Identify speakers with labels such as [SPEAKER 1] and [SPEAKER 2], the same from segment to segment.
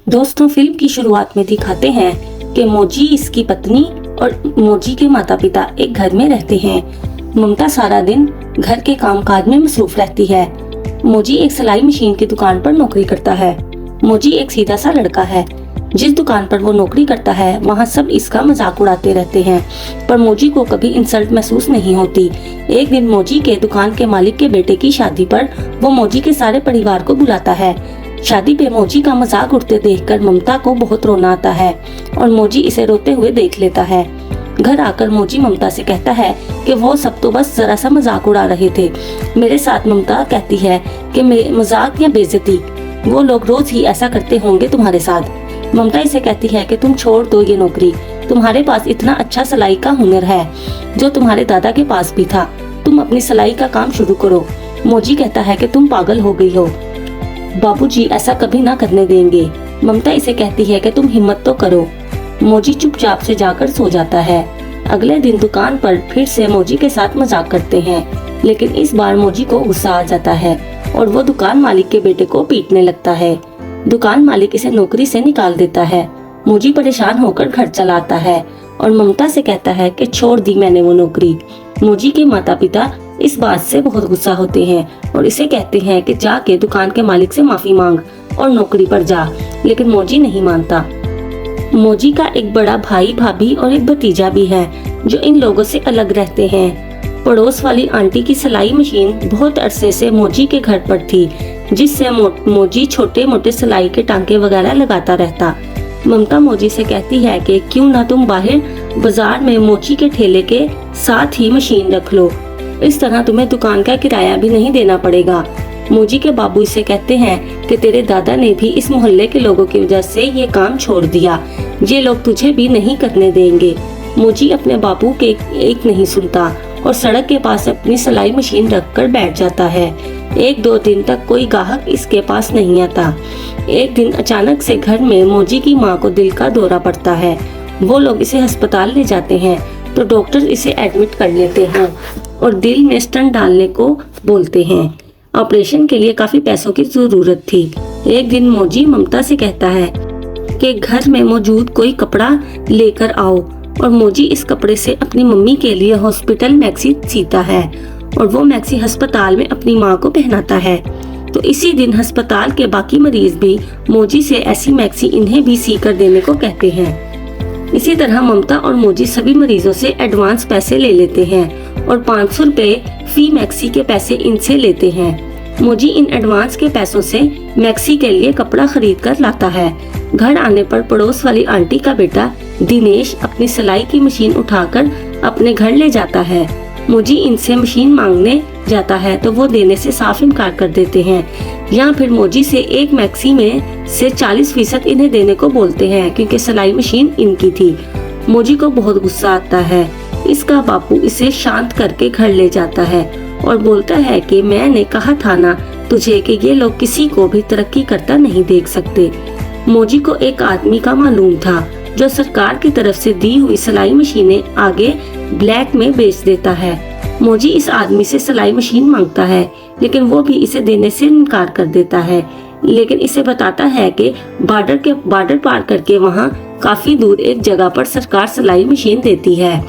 [SPEAKER 1] दोस्तों, फिल्म की शुरुआत में दिखाते हैं कि मोजी, इसकी पत्नी और मोजी के माता पिता एक घर में रहते हैं। ममता सारा दिन घर के कामकाज में मसरूफ रहती है। मोजी एक सिलाई मशीन की दुकान पर नौकरी करता है। मोजी एक सीधा सा लड़का है। जिस दुकान पर वो नौकरी करता है वहाँ सब इसका मजाक उड़ाते रहते हैं, पर मोजी को कभी इंसल्ट महसूस नहीं होती। एक दिन मोजी के दुकान के मालिक के बेटे की शादी पर वो मोजी के सारे परिवार को बुलाता है। शादी पे मोजी का मजाक उड़ते देखकर ममता को बहुत रोना आता है और मोजी इसे रोते हुए देख लेता है। घर आकर मोजी ममता से कहता है कि वो सब तो बस जरा सा मजाक उड़ा रहे थे मेरे साथ। ममता कहती है कि मजाक या बेइज्जती, वो लोग रोज ही ऐसा करते होंगे तुम्हारे साथ। ममता इसे कहती है कि तुम छोड़ दो ये नौकरी, तुम्हारे पास इतना अच्छा सिलाई का हुनर है जो तुम्हारे दादा के पास भी था, तुम अपनी सिलाई का काम शुरू करो। मोजी कहता है कि तुम पागल हो गई हो, बाबूजी ऐसा कभी ना करने देंगे। ममता इसे कहती है कि तुम हिम्मत तो करो। मोजी चुपचाप से जाकर सो जाता है। अगले दिन दुकान पर फिर से मोजी के साथ मजाक करते हैं, लेकिन इस बार मोजी को गुस्सा आ जाता है और वो दुकान मालिक के बेटे को पीटने लगता है। दुकान मालिक इसे नौकरी से निकाल देता है। मोजी परेशान होकर घर चला आता है और ममता से कहता है कि छोड़ दी मैंने वो नौकरी। मोजी के माता पिता इस बात से बहुत गुस्सा होते हैं और इसे कहते हैं कि जाके दुकान के मालिक से माफी मांग और नौकरी पर जा, लेकिन मोजी नहीं मानता। मोजी का एक बड़ा भाई, भाभी और एक भतीजा भी है जो इन लोगों से अलग रहते हैं। पड़ोस वाली आंटी की सिलाई मशीन बहुत अरसे से मोजी के घर पर थी, जिससे मोजी छोटे मोटे सिलाई के टांके वगैरह लगाता रहता। ममता मोजी से कहती है कि क्यों ना तुम बाहर बाजार में मोची के ठेले के साथ ही मशीन रख लो, इस तरह तुम्हें दुकान का किराया भी नहीं देना पड़ेगा। मोजी के बाबू इसे कहते हैं कि तेरे दादा ने भी इस मोहल्ले के लोगों की वजह से ये काम छोड़ दिया, ये लोग तुझे भी नहीं करने देंगे। मोजी अपने बाबू के एक नहीं सुनता और सड़क के पास अपनी सिलाई मशीन रखकर बैठ जाता है। एक दो दिन तक कोई ग्राहक इसके पास नहीं आता। एक दिन अचानक से घर में मोजी की माँ को दिल का दौरा पड़ता है। वो लोग इसे अस्पताल ले जाते हैं तो डॉक्टर इसे एडमिट कर लेते हैं और दिल में स्टंट डालने को बोलते हैं। ऑपरेशन के लिए काफी पैसों की जरूरत थी। एक दिन मोजी ममता से कहता है कि घर में मौजूद कोई कपड़ा लेकर आओ, और मोजी इस कपड़े से अपनी मम्मी के लिए हॉस्पिटल मैक्सी सीता है और वो मैक्सी अस्पताल में अपनी माँ को पहनाता है। तो इसी दिन अस्पताल के बाकी मरीज भी मोजी से ऐसी मैक्सी इन्हें भी सी कर देने को कहते हैं। इसी तरह ममता और मोजी सभी मरीजों से एडवांस पैसे ले लेते हैं और 500 रुपए फी मैक्सी के पैसे इनसे लेते हैं। मोजी इन एडवांस के पैसों से मैक्सी के लिए कपड़ा खरीद कर लाता है। घर आने पर पड़ोस वाली आंटी का बेटा दिनेश अपनी सिलाई की मशीन उठाकर अपने घर ले जाता है। मोजी इनसे मशीन मांगने जाता है तो वो देने से साफ इनकार कर देते हैं, या फिर मोजी से एक मैक्सी में से 40% इन्हें देने को बोलते हैं क्योंकि सिलाई मशीन इनकी थी। मोजी को बहुत गुस्सा आता है। इसका बापू इसे शांत करके घर ले जाता है और बोलता है कि मैंने कहा था ना तुझे कि ये लोग किसी को भी तरक्की करता नहीं देख सकते। मोजी को एक आदमी का मालूम था जो सरकार की तरफ से दी हुई सिलाई मशीनें आगे ब्लैक में बेच देता है। मोजी इस आदमी से सिलाई मशीन मांगता है, लेकिन वो भी इसे देने से इनकार कर देता है, लेकिन इसे बताता है कि बॉर्डर पार करके वहाँ काफी दूर एक जगह पर सरकार सिलाई मशीन देती है।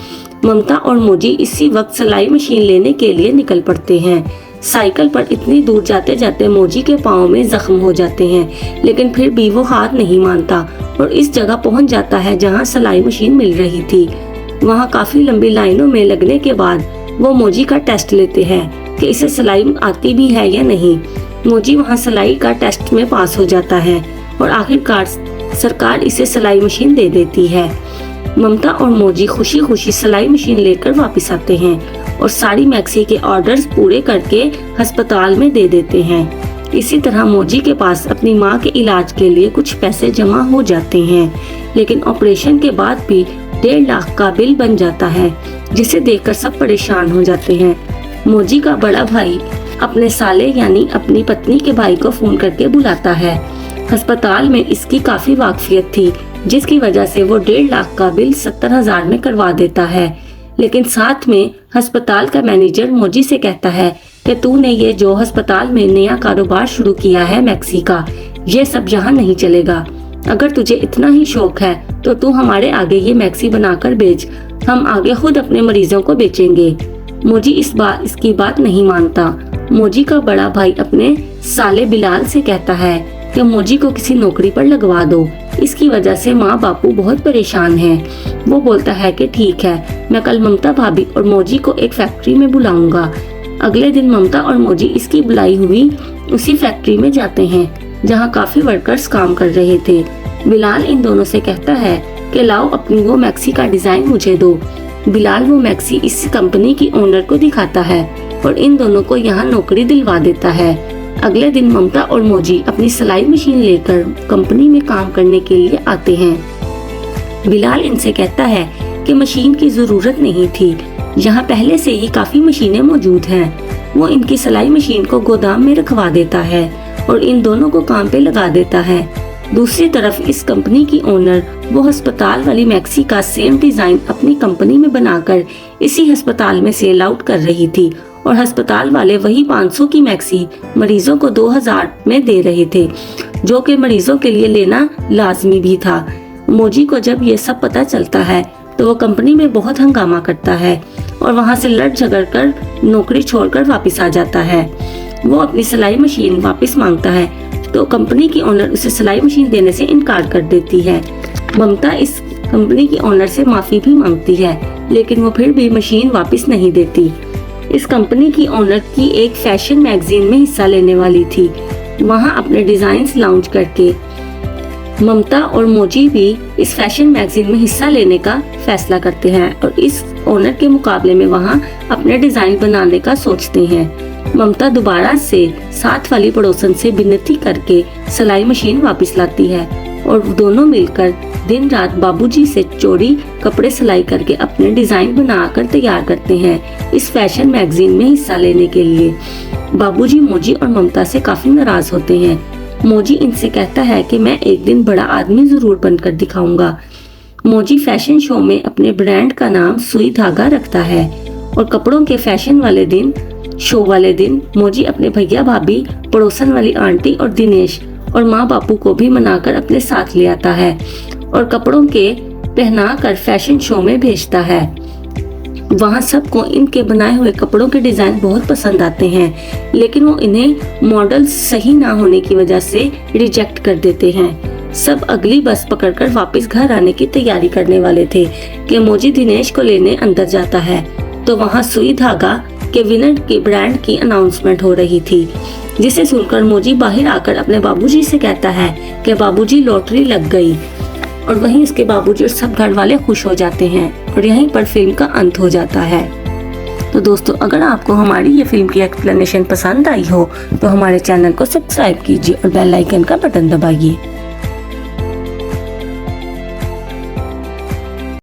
[SPEAKER 1] ममता और मोजी इसी वक्त सिलाई मशीन लेने के लिए निकल पड़ते हैं। साइकिल पर इतनी दूर जाते जाते मोजी के पाँव में जख्म हो जाते हैं, लेकिन फिर भी वो हार नहीं मानता और इस जगह पहुंच जाता है जहां सिलाई मशीन मिल रही थी। वहां काफी लंबी लाइनों में लगने के बाद वो मोजी का टेस्ट लेते हैं कि इसे सिलाई आती भी है या नहीं। मोजी वहां सिलाई का टेस्ट में पास हो जाता है और आखिरकार सरकार इसे सिलाई मशीन दे देती है। ममता और मोजी खुशी खुशी सिलाई मशीन लेकर वापस आते हैं और सारी मैक्सी के ऑर्डर्स पूरे करके अस्पताल में दे देते हैं। इसी तरह मोजी के पास अपनी माँ के इलाज के लिए कुछ पैसे जमा हो जाते हैं, लेकिन ऑपरेशन के बाद भी 1.5 लाख का बिल बन जाता है, जिसे देखकर सब परेशान हो जाते हैं। मोजी का बड़ा भाई अपने साले यानी अपनी पत्नी के भाई को फोन करके बुलाता है। अस्पताल में इसकी काफी वाकफियत थी, जिसकी वजह से वो 1.5 लाख का बिल 70,000 में करवा देता है, लेकिन साथ में अस्पताल का मैनेजर मोजी से कहता है कि तूने ये जो अस्पताल में नया कारोबार शुरू किया है मैक्सी का, ये सब यहाँ नहीं चलेगा। अगर तुझे इतना ही शौक है तो तू हमारे आगे ये मैक्सी बनाकर बेच, हम आगे खुद अपने मरीजों को बेचेंगे। मोजी इसकी बात नहीं मानता। मोजी का बड़ा भाई अपने साले बिलाल से कहता है कि मोजी को किसी नौकरी पर लगवा दो। इसकी वजह से माँ बापू बहुत परेशान हैं। वो बोलता है कि ठीक है, मैं कल ममता भाभी और मोजी को एक फैक्ट्री में बुलाऊंगा। अगले दिन ममता और मोजी इसकी बुलाई हुई उसी फैक्ट्री में जाते हैं जहाँ काफी वर्कर्स काम कर रहे थे। बिलाल इन दोनों से कहता है कि लाओ अपनी वो मैक्सी का डिजाइन मुझे दो। बिलाल वो मैक्सी इस कंपनी की ओनर को दिखाता है और इन दोनों को यहाँ नौकरी दिलवा देता है। अगले दिन ममता और मोजी अपनी सिलाई मशीन लेकर कंपनी में काम करने के लिए आते हैं। बिलाल इनसे कहता है कि मशीन की जरूरत नहीं थी, यहाँ पहले से ही काफी मशीनें मौजूद हैं। वो इनकी सिलाई मशीन को गोदाम में रखवा देता है और इन दोनों को काम पे लगा देता है। दूसरी तरफ इस कंपनी की ओनर वो अस्पताल वाली मैक्सी का सेम डिजाइन अपनी कंपनी में बनाकर इसी अस्पताल में सेल आउट कर रही थी और अस्पताल वाले वही 500 की मैक्सी मरीजों को 2000 में दे रहे थे, जो कि मरीजों के लिए लेना लाजमी भी था। मोजी को जब ये सब पता चलता है तो वो कंपनी में बहुत हंगामा करता है और वहाँ से लड़ झगड़ कर नौकरी छोड़कर वापस आ जाता है। वो अपनी सिलाई मशीन वापस मांगता है तो कंपनी की ओनर उसे सिलाई मशीन देने से इनकार कर देती है। ममता इस कंपनी की ओनर से माफी भी मांगती है, लेकिन वो फिर भी मशीन वापस नहीं देती। इस कंपनी की ओनर की एक फैशन मैगजीन में हिस्सा लेने वाली थी। वहाँ अपने डिजाइन्स लॉन्च करके ममता और मोजी भी इस फैशन मैगजीन में हिस्सा लेने का फैसला करते हैं और इस ओनर के मुकाबले में वहाँ अपने डिजाइन बनाने का सोचते हैं। ममता दोबारा से साथ वाली पड़ोसन से विनती करके सिलाई मशीन वापस लाती है और दोनों मिलकर दिन रात बाबूजी से चोरी कपड़े सिलाई करके अपने डिजाइन बनाकर तैयार करते हैं इस फैशन मैगजीन में हिस्सा लेने के लिए। बाबूजी मोजी और ममता से काफी नाराज होते हैं। मोजी इनसे कहता है कि मैं एक दिन बड़ा आदमी जरूर बनकर दिखाऊंगा। मोजी फैशन शो में अपने ब्रांड का नाम सुई धागा रखता है और कपड़ों के फैशन वाले दिन शो वाले दिन मोजी अपने भैया भाभी, पड़ोसन वाली आंटी और दिनेश और माँ बापू को भी मनाकर अपने साथ ले आता है और कपड़ों के पहनाकर फैशन शो में भेजता है। वहाँ सबको इनके बनाए हुए कपड़ों के डिजाइन बहुत पसंद आते हैं, लेकिन वो इन्हें मॉडल सही ना होने की वजह से रिजेक्ट कर देते हैं। सब अगली बस पकड़कर वापस घर आने की तैयारी करने वाले थे कि मोजी दिनेश को लेने अंदर जाता है तो वहाँ सुई धागा के विनर के ब्रांड की अनाउंसमेंट हो रही थी, जिसे सुनकर मोजी बाहर आकर अपने बाबूजी से कहता है कि बाबूजी लॉटरी लग गई और वहीं उसके बाबूजी और सब घर वाले खुश हो जाते हैं और यहीं पर फिल्म का अंत हो जाता है। तो दोस्तों, अगर आपको हमारी ये फिल्म की एक्सप्लेनेशन पसंद आई हो तो हमारे चैनल को सब्सक्राइब कीजिए और बेल आइकन का बटन दबाइए।